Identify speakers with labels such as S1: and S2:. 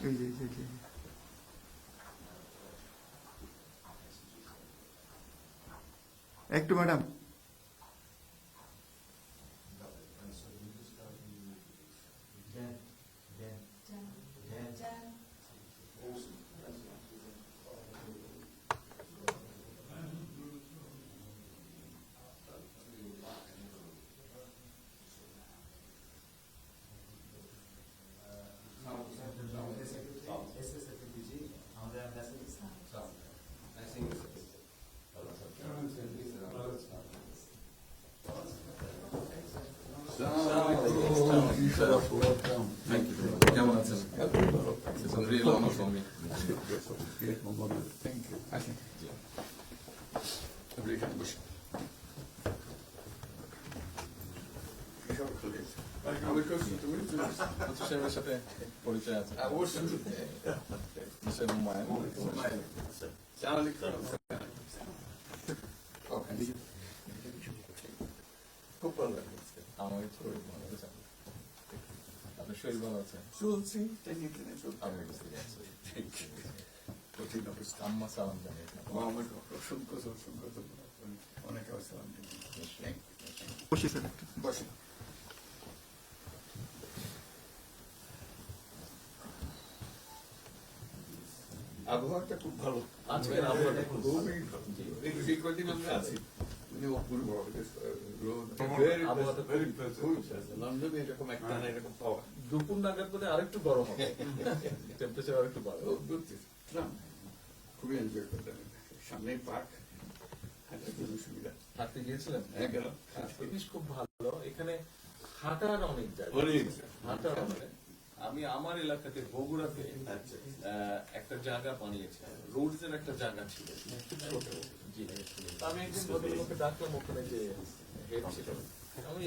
S1: এই যে একটু ম্যাডাম
S2: Thank you. কেমন আছেন? It's a real honor for me.
S3: Thank you.
S2: সাহেবের সাথে পরিচয় আছে মিস্টার হুমায়ুন খুব ভালো লাগে আমাকে শরীর ভালো আছে আপনার শরীর ভালো আছে
S3: চলছি
S2: আমি বুঝতে পারছি আম্মা সালাম জানিয়ে
S3: আমাকে অসংখ্য অনেক সালাম
S1: বসে স্যার
S3: বসে আবহাওয়াটা খুব ভালো
S2: আজকের আবহাওয়াটা খুব ভালো
S3: এই কদিন আমরা আছি অপূর্ব লন্ডনে এরকম একটা না এরকম পাওয়া
S2: দুপুর নাগাদ বোধ আরেকটু গরম হবে টেম্পারেচার আরেকটু বাড়বে
S3: খুবই এনজয় করতাম সামনে পার্ক হাঁটার জন্য সুবিধা
S2: হাঁটতে গিয়েছিলেন
S3: গেলাম
S2: জিনিস খুব ভালো এখানে হাঁটার অনেক জায়গা হাঁটার অনেক আমি আমার এলাকাতে বগুড়াতে একটা জায়গা বানিয়েছি রোডস এর একটা জায়গা ছিল ছোট জি আমি একদিন ভদ্রলোককে ডাকলাম ওখানে যে হেড ছিল আমি